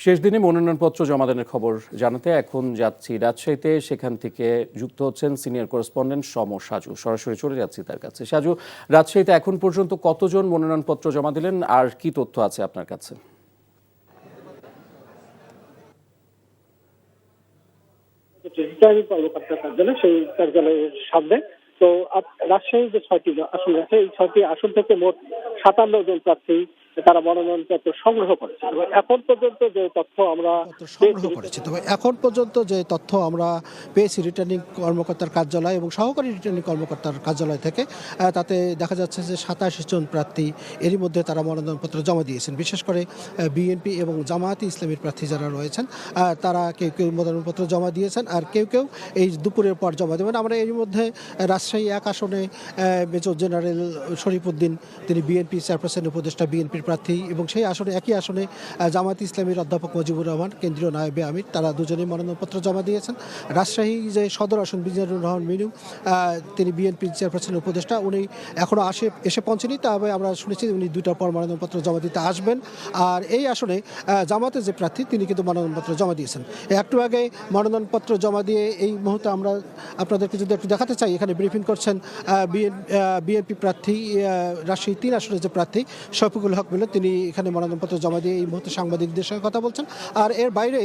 শেষ দিনে মনোনয়নপত্র জমাদানের খবর জানাতে এখন যাচ্ছি রাজশাহীতে। সেখান থেকে যুক্ত হচ্ছেন সিনিয়র করেসপন্ডেন্ট সম সাজু। সরাসরি চলে যাচ্ছি তার কাছে। সাজু, রাজশাহীতে এখন পর্যন্ত কতজন মনোনয়নপত্র জমা দিলেন আর কি তথ্য আছে আপনার কাছে? রিটার্নিং কর্মকর্তার কার্যালয়, সেই কার্যালয়ের সামনে। তো রাজশাহীর যে 6টি আসন আছে, এই 6টি আসন থেকে মোট 57 জন প্রার্থী তারা মনোনয়নপত্র সংগ্রহ করেছে। তবে এখন পর্যন্ত যে তথ্য আমরা পেয়েছি রিটার্নিং কর্মকর্তার কার্যালয় এবং সহকারী রিটার্নিং কর্মকর্তার কার্যালয় থেকে, তাতে দেখা যাচ্ছে যে 27 জন প্রার্থী এরই মধ্যে তারা মনোনয়নপত্র জমা দিয়েছেন। বিশেষ করে বিএনপি এবং জামায়াতে ইসলামীর প্রার্থী যারা রয়েছেন তারা কেউ কেউ মনোনয়নপত্র জমা দিয়েছেন, আর কেউ কেউ এই দুপুরের পর জমা দেবেন। আমরা এরই মধ্যে রাজশাহী 1 আসনে মেজর জেনারেল শরীফউদ্দিন, তিনি বিএনপি চেয়ারপারসন উপদেষ্টা বিএনপির প্রার্থী, এবং সেই আসনে একই আসনে জামায়াতে ইসলামীর অধ্যাপক মুজিবুর রহমান, কেন্দ্রীয় নায়েবে আমির, তারা দুজনেই মনোনয়নপত্র জমা দিয়েছেন। রাজশাহী যে সদর আসন মিজানুর রহমান মিনু, তিনি বিএনপির চেয়ারপারসন উপদেষ্টা, উনি এখনও এসে পৌঁছেনি, তবে আমরা শুনেছি উনি 2টার পর মনোনয়নপত্র জমা দিতে আসবেন। আর এই আসনে জামায়াতের যে প্রার্থী তিনি কিন্তু মনোনয়নপত্র জমা দিয়েছেন। একটু আগে মনোনয়নপত্র জমা দিয়ে এই মুহূর্তে আমরা আপনাদেরকে যদি একটু দেখাতে চাই, এখানে ব্রিফিং করছেন বিএনপি প্রার্থী, রাজশাহী 3 আসনের যে প্রার্থী শফিকুল হক মিলন, তিনি এখানে মনোনয়নপত্র জমা দিয়ে এই মুহূর্তে সাংবাদিকদের সঙ্গে কথা বলছেন। আর এর বাইরে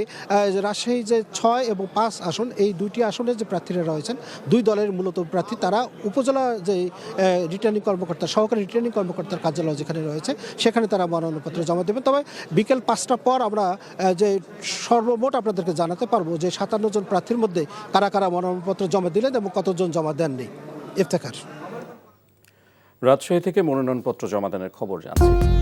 রাজশাহী যে 6 এবং 5 আসন, এই 2টি আসনের যে প্রার্থীরা রয়েছেন, 2 দলের মূলত প্রার্থী, তারা উপজেলা যে রিটার্নিং কর্মকর্তা, সহকারী রিটার্নিং কর্মকর্তার কার্যালয় যেখানে রয়েছে, সেখানে তারা মনোনয়নপত্র জমা দেবেন। তবে বিকেল 5টার পর আমরা যে সর্বমোট আপনাদেরকে জানাতে পারবো যে 57 জন প্রার্থীর মধ্যে কারা কারা মনোনয়নপত্র জমা দিলেন এবং কতজন জমা দেননি। ইফতেখার। রাজশাহী থেকে মনোনয়নপত্র জমাদানের খবর জানছি।